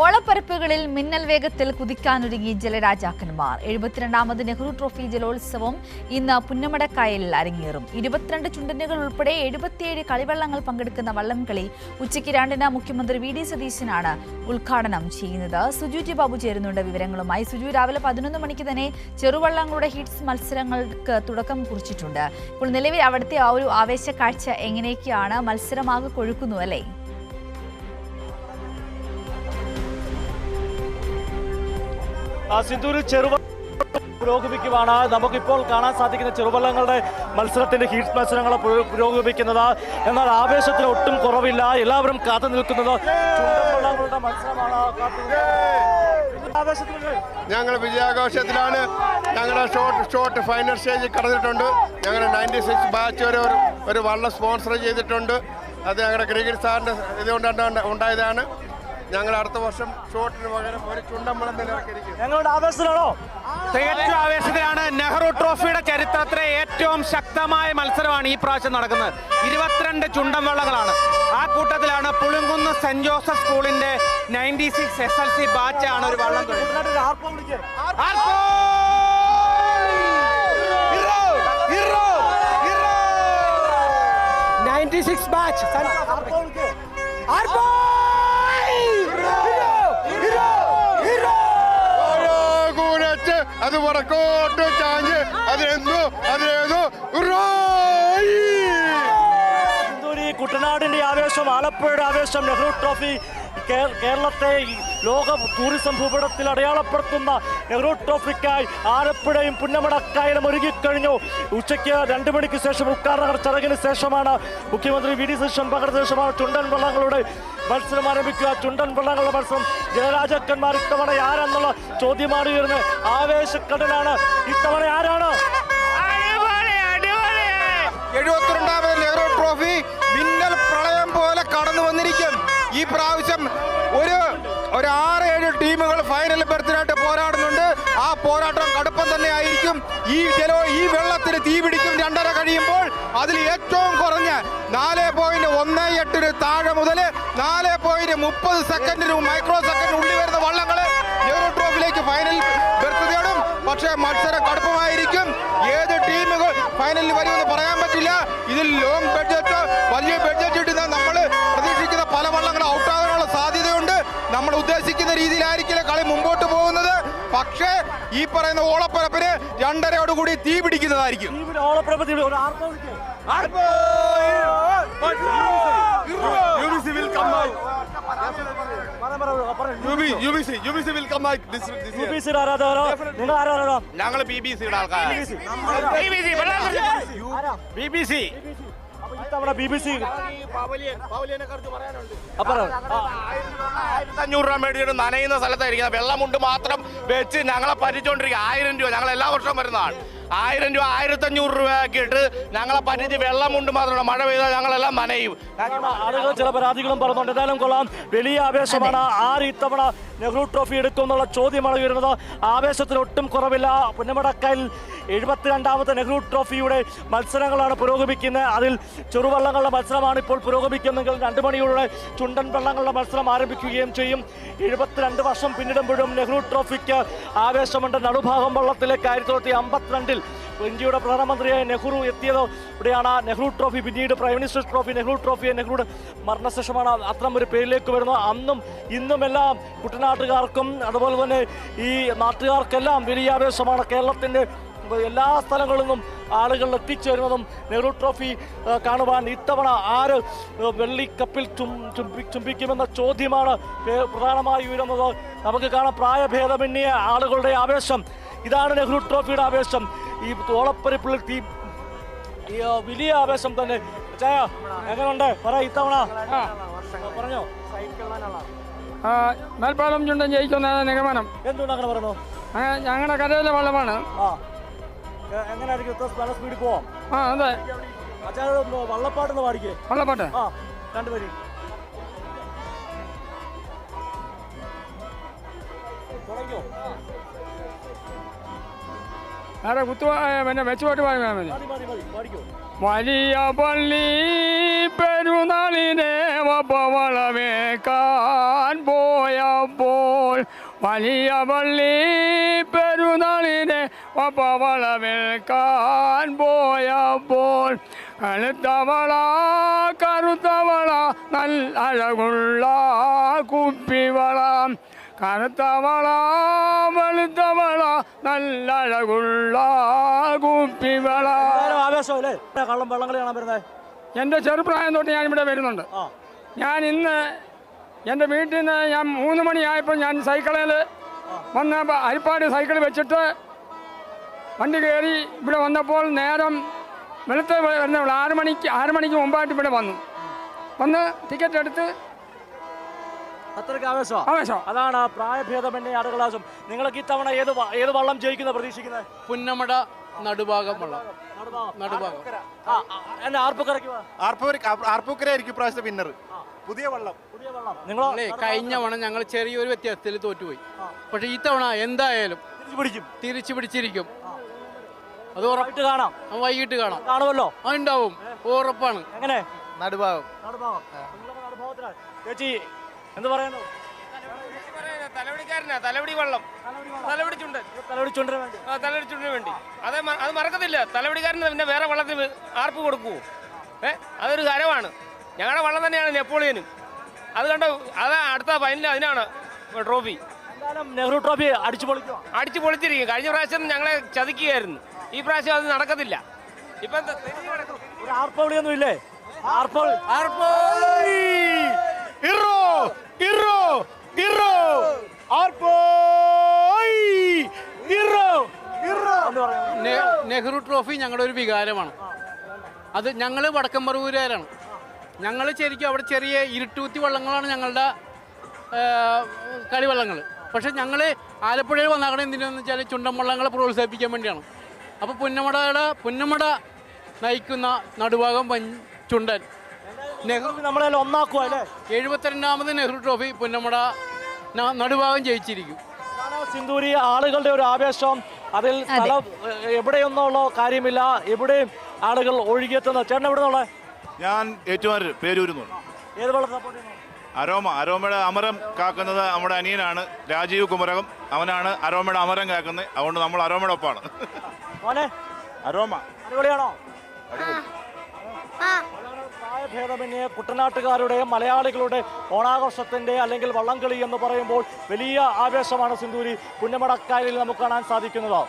ഓളപ്പരപ്പുകളിൽ മിന്നൽ വേഗത്തിൽ കുതിക്കാനൊരുങ്ങി ജലരാജാക്കന്മാർ. 72ാമത് നെഹ്റു ട്രോഫി ജലോത്സവം ഇന്ന് പുന്നമടക്കായലിൽ അരങ്ങേറും. 22 ചുണ്ടനുകൾ ഉൾപ്പെടെ 77 കളിവള്ളങ്ങൾ പങ്കെടുക്കുന്ന വള്ളംകളി ഉച്ചയ്ക്ക് 2-ന് മുഖ്യമന്ത്രി വി.ഡി. സതീശനാണ് ഉദ്ഘാടനം ചെയ്യുന്നത്. സുജു ബാബു ചേരുന്നുണ്ട് വിവരങ്ങളുമായി. സുജു, രാവിലെ 11 മണിക്ക് തന്നെ ചെറുവള്ളങ്ങളുടെ ഹിറ്റ്സ് മത്സരങ്ങൾക്ക് തുടക്കം കുറിച്ചിട്ടുണ്ട്. ഇപ്പോൾ നിലവിൽ അവിടുത്തെ ആ ഒരു ആവേശ കാഴ്ച എങ്ങനെയൊക്കെയാണ്? മത്സരമാകെ കൊഴുക്കുന്നു അല്ലേ? സിന്ധൂരിൽ പുരോഗമിക്കുവാണ്. നമുക്കിപ്പോൾ കാണാൻ സാധിക്കുന്ന ചെറുവള്ളങ്ങളുടെ മത്സരത്തിന്റെ ഹീറ്റ് മത്സരങ്ങൾ പുരോഗമിക്കുന്നത്. എന്നാൽ ആവേശത്തിന് ഒട്ടും കുറവില്ല. എല്ലാവരും കാത്തു നിൽക്കുന്നത് ചുണ്ടൻവള്ളങ്ങളുടെ മത്സരമാണ്. ഞങ്ങൾ വിജയാഘോഷത്തിലാണ്. ഞങ്ങളുടെ ഷോട്ട് ഫൈനൽ സ്റ്റേജിൽ കടന്നിട്ടുണ്ട്. ഞങ്ങളുടെ 96 ബാച്ച് ഒരു വള്ളം സ്പോൺസർ ചെയ്തിട്ടുണ്ട്. അത് ഞങ്ങളുടെ ക്രിക്കറ്റ് സാറിൻ്റെ ഇതുകൊണ്ടാണ് ഉണ്ടായതാണ്. ഞങ്ങൾ അടുത്ത വർഷം ഷോട്ടിന് പകരം ഒരു ചുണ്ടൻവള്ളം തന്നെ ഇറക്കിയിരിക്കും. ഞങ്ങളുടെ ആവേശത്തിലാണോ? തികച്ചും ആവേശത്തിലാണ്. നെഹ്റു ട്രോഫിയുടെ ചരിത്രത്തിലെ ഏറ്റവും ശക്തമായ മത്സരമാണ് ഈ പ്രാവശ്യം നടക്കുന്നത്. 22 ചുണ്ടൻവള്ളങ്ങളാണ്. ആ കൂട്ടത്തിലാണ് പുളിങ്കുന്ന് സെന്റ് ജോസഫ് സ്കൂളിന്റെ 96 SLC ബാച്ചാണ് ഒരു വള്ളം അത് വടക്കോട്ട് ചാഞ്ഞ് അതിലേതോ കുട്ടനാടിന്റെ ആവേശം, ആലപ്പുഴയുടെ ആവേശം. നെഹ്റു ട്രോഫി കേരളത്തെ ലോക ടൂറിസം ഭൂപടത്തിൽ അടയാളപ്പെടുത്തുന്ന നെഹ്റു ട്രോഫിക്കായി ആലപ്പുഴയും പുന്നമടക്കായലും ഒരുങ്ങിക്കഴിഞ്ഞു. ഉച്ചയ്ക്ക് 2 മണിക്ക് ശേഷം ഉദ്ഘാടന ചടങ്ങിന് ശേഷമാണ് മുഖ്യമന്ത്രി വി.ഡി. സതീശൻ പകർന്ന ശേഷമാണ് ചുണ്ടൻ വള്ളങ്ങളുടെ മത്സരം ആരംഭിക്കുക. ചുണ്ടൻ വള്ളങ്ങളുടെ മത്സരം ജലരാജാക്കന്മാർ ഇത്തവണ ആരെന്നുള്ള ചോദ്യമാണ് ഉയർന്നത്. ആവേശക്കടലാണ്. ഇത്തവണ ആരാണ്? 72ാമത് നെഹ്റു ട്രോഫി മിന്നൽ പ്രളയം പോലെ കടന്നു വന്നിരിക്കും. ഈ പ്രാവശ്യം ഒരു 6-7 ടീമുകൾ ഫൈനൽ ബെർത്തിനായിട്ട് പോരാടുന്നുണ്ട്. ആ പോരാട്ടം കടുപ്പം തന്നെ ആയിരിക്കും. ഈ വെള്ളത്തിന് തീ പിടിക്കും 2:30 കഴിയുമ്പോൾ. അതിൽ ഏറ്റവും കുറഞ്ഞ 4.18 താഴെ മുതൽ 4.30 സെക്കൻഡിന് മൈക്രോ സെക്കൻഡ് ഉള്ളിൽ വരുന്ന വള്ളങ്ങൾ നെഹ്റു ട്രോഫിയിലേക്ക് ഫൈനൽ ബെർത്ത് നേടും. പക്ഷേ മത്സരം കടുപ്പമായിരിക്കും. ഏത് ടീമുകൾ ഫൈനലിൽ വരുമെന്ന് പറയാൻ പറ്റില്ല. ഇതിൽ ലോങ് ബഡ്ജറ്റ്, വലിയ ബഡ്ജറ്റ് ഇടുന്ന നമ്മൾ പ്രതീക്ഷിക്കുന്ന പല വള്ളങ്ങളും ഔട്ടാകാനുള്ള സാധ്യതയുണ്ട്. നമ്മൾ ഉദ്ദേശിക്കുന്ന രീതിയിലായിരിക്കില്ല കളി മുമ്പോട്ട് പോകുന്നത്. പക്ഷേ ഈ പറയുന്ന ഓളപ്പരപ്പിന് 2:30 തീ പിടിക്കുന്നതായിരിക്കും. ഞങ്ങൾ BBC-യുടെ ആൾക്കാരാണ്. BBC ഇത്തവണ BBC 1500 രൂപ മേടിച്ചിട്ട് നനയുന്ന സ്ഥലത്തായിരിക്കും. വെള്ളമുണ്ട് മാത്രം വെച്ച് ഞങ്ങളെ പരിച്ചോണ്ടിരിക്കുക. 1000 രൂപ ഞങ്ങൾ എല്ലാ വർഷവും വരുന്നതാണ്. 1000 രൂപ 1500 രൂപയാക്കി ഇട്ട് ഞങ്ങളെ പരിച്ച് വെള്ളമുണ്ട് മാത്രമല്ല, മഴ പെയ്താൽ ഞങ്ങളെല്ലാം നനയും. ആളുകൾ ചില പരാതികളും പറഞ്ഞുകൊണ്ട് എന്തായാലും കൊള്ളാം. വലിയ ആവേശമാണ്. ആര് ഇത്തവണ നെഹ്റു ട്രോഫി എടുക്കും എന്നുള്ള ചോദ്യമാണ് ഉയരുന്നത്. ആവേശത്തിന് ഒട്ടും കുറവില്ല. പുന്നമടക്കായൽ 72ാമത് നെഹ്റു ട്രോഫിയുടെ മത്സരങ്ങളാണ് പുരോഗമിക്കുന്നത്. അതിൽ ചെറുവള്ളങ്ങളുടെ മത്സരമാണ് ഇപ്പോൾ പുരോഗമിക്കുന്നെങ്കിൽ 2 മണിയോടെ ചുണ്ടൻ വള്ളങ്ങളുടെ മത്സരം ആരംഭിക്കുകയും ചെയ്യും. 72 വർഷം പിന്നിടുമ്പോഴും നെഹ്റു ട്രോഫിക്ക് ആവേശമുണ്ട്. നടുഭാഗം വള്ളത്തിലേക്ക് 1952 ഇന്ത്യയുടെ പ്രധാനമന്ത്രിയായ നെഹ്റു എത്തിയത് ഇവിടെയാണ്. നെഹ്റു ട്രോഫി പിന്നീട് prime minister trophy, Nehru trophy നെഹ്റുയുടെ മരണശേഷമാണ് അത്തരം ഒരു പേരിലേക്ക് വരുന്നത്. അന്നും ഇന്നും എല്ലാം കുട്ടനാട്ടുകാർക്കും അതുപോലെ തന്നെ ഈ നാട്ടുകാർക്കെല്ലാം വലിയ ആവേശമാണ്. കേരളത്തിൻ്റെ എല്ലാ സ്ഥലങ്ങളിൽ നിന്നും ആളുകൾ എത്തിച്ചേരുന്നതും നെഹ്റു ട്രോഫി കാണുവാൻ. ഇത്തവണ ആര് വെള്ളിക്കപ്പിൽ ചുംബിക്കുമെന്ന ചോദ്യമാണ് പ്രധാനമായി ഉയരുന്നത്. നമുക്ക് കാണാം പ്രായഭേദമന്യേ ആളുകളുടെ ആവേശം. ഇതാണ് നെഹ്റു ട്രോഫിയുടെ ആവേശം. ഈ ഓളപ്പരപ്പിൽ വലിയ ആവേശം തന്നെ. ചായ എങ്ങനെയുണ്ട് പറ ഇത്തവണ? പറഞ്ഞോ. മേൽപ്പാലം ചുണ്ടൻ ജയിക്കുന്ന നിഗമനം. എന്തുകൊണ്ട് അങ്ങനെ പറഞ്ഞു? ഞങ്ങളുടെ കരയിലെ വള്ളമാണ്. എങ്ങനെയായിരിക്കും നല്ല സ്പീഡിൽ പോവാം? അതെ. അച്ഛാ വള്ളപ്പാട്ടൊന്ന് പാടിക്കേ. വള്ളപ്പാട്ട് 2 വരി തുടങ്ങിയോ? വേറെ പിന്നെ വെച്ചുപോട്ട് പോയാൽ മതി. പാടിക്കോ. വലിയ പള്ളി പെരുന്നാളിനെ വളമേക്കാൻ പോയപ്പോൾ വലിയ പള്ളി പെരുന്നാളിനെ വളമേക്കാൻ പോയപ്പോൾ കറുത്തവള നല്ല അഴകുള്ള കുപ്പിവള കറുത്തവള വെളുത്തവള നല്ല അഴകുള്ള കുപ്പിവള. ആവേശമല്ലേ കള്ളം വള്ളംകളി കാണാൻ വരുന്നത്? എൻ്റെ ചെറുപ്രായം തൊട്ട് ഞാനിവിടെ വരുന്നുണ്ട്. ഞാൻ ഇന്ന് എൻ്റെ വീട്ടിൽ നിന്ന് ഞാൻ 3 മണിയായപ്പോൾ ഞാൻ സൈക്കിളിൽ വന്ന അരിപ്പാട് സൈക്കിൾ വെച്ചിട്ട് വണ്ടി കയറി ഇവിടെ വന്നപ്പോൾ നേരം വെളുത്ത വരുന്നവൾ 6 മണിക്ക് മുമ്പായിട്ട് ഇവിടെ വന്ന് ടിക്കറ്റ് എടുത്ത് അത്രയ്ക്ക് ആവേശം. അതാണ് പ്രായഭേദമന്യേ ആടുകളാശം. നിങ്ങൾക്ക് ഇത്തവണ ഏത് വള്ളം ജയിക്കുന്ന പ്രതീക്ഷിക്കുന്നത്? പുന്നമട നടുഭാഗം വള്ളം. ആർപ്പൂക്കരയായിരിക്കും പ്രാവശ്യത്തെ വിന്നർ. പുതിയ വള്ളം. നിങ്ങളെ കഴിഞ്ഞ തവണ ഞങ്ങൾ ചെറിയൊരു വ്യത്യാസത്തിൽ തോറ്റുപോയി. പക്ഷെ ഈ തവണ എന്തായാലും തിരിച്ചു പിടിച്ചിരിക്കും. അത് ഉറപ്പിട്ട് കാണാം. വൈകിട്ട് കാണുമല്ലോ. ഉണ്ടാവും, ഉറപ്പാണ്. എങ്ങനെ നടുഭാഗം ചേച്ചി എന്ത് പറയുന്നു? തലവടിക്കാരനാ, തലവടി വള്ളം, തലവടി ചുണ്ടന് വേണ്ടി. അത് മറക്കത്തില്ല. തലവടിക്കാരന് പിന്നെ വേറെ വള്ളത്തിന് ആർപ്പ് കൊടുക്കുവോ? അതൊരു ഹരമാണ്. ഞങ്ങളുടെ വള്ളം തന്നെയാണ് നെപ്പോളിയനും. അത് കണ്ടോ, അത് അടുത്ത ഫൈനൽ അതിനാണ് ട്രോഫി. നെഹ്റു ട്രോഫി അടിച്ചു പൊളിച്ചിരിക്കും. കഴിഞ്ഞ പ്രാവശ്യം ഞങ്ങളെ ചതിക്കുകയായിരുന്നു. ഈ പ്രാവശ്യം അത് നടക്കത്തില്ല. ഇപ്പം ഒരു ആർപ്പവിളിയൊന്നും ഇല്ലേ? നെഹ്റു ട്രോഫി ഞങ്ങളുടെ ഒരു വികാരമാണ്. അത് ഞങ്ങൾ വടക്കമ്പറവൂരുകാരാണ്. ഞങ്ങൾ ശരിക്കും അവിടെ ചെറിയ ഇരുട്ടൂത്തി വള്ളങ്ങളാണ് ഞങ്ങളുടെ കളിവള്ളങ്ങൾ. പക്ഷെ ഞങ്ങൾ ആലപ്പുഴയിൽ വന്നാകണം എന്തിനാന്ന് വെച്ചാൽ ചുണ്ടൻ വള്ളങ്ങളെ പ്രോത്സാഹിപ്പിക്കാൻ വേണ്ടിയാണ്. അപ്പോൾ പുന്നമട നയിക്കുന്ന നടുഭാഗം ചുണ്ടൻ നെഹ്റു നമ്മളെല്ലാം ഒന്നാക്കുക അല്ലേ? 72ാമത് നെഹ്റു ട്രോഫി പുന്നമട നടുഭാഗം ജയിച്ചിരിക്കും. സിന്ദൂരി ആളുകളുടെ ഒരു ആവേശം. അതിൽ സ്ഥലം എവിടെയൊന്നുള്ള കാര്യമില്ല. എവിടെയും ആളുകൾ ഒഴുകിയെത്തുന്ന. ചേട്ടൻ എവിടെ നിന്നുള്ള? ഞാൻ ഏറ്റുമാനൂർ പേരൂരുന്നു. ഏത് വള്ളം സപ്പോർട്ട് ചെയ്യുന്നു? അരോമയുടെ അമരം കാക്കുന്നത് നമ്മുടെ അനിയനാണ് രാജീവ് കുമരകം. അവനാണ് അരോമയുടെ അമരം കാക്കുന്നത്. അതുകൊണ്ട് നമ്മൾ അരോമയുടെ ഒപ്പാണ്. അരോമ അടിപൊളിയാണോ? പ്രായഭേദമന്യേ കുട്ടനാട്ടുകാരുടെ മലയാളികളുടെ ഓണാഘോഷത്തിന്റെ അല്ലെങ്കിൽ വള്ളംകളി എന്ന് പറയുമ്പോൾ വലിയ ആവേശമാണ് സിന്ദൂരി പുന്നമടക്കായലിൽ നമുക്ക് കാണാൻ സാധിക്കുന്നത്.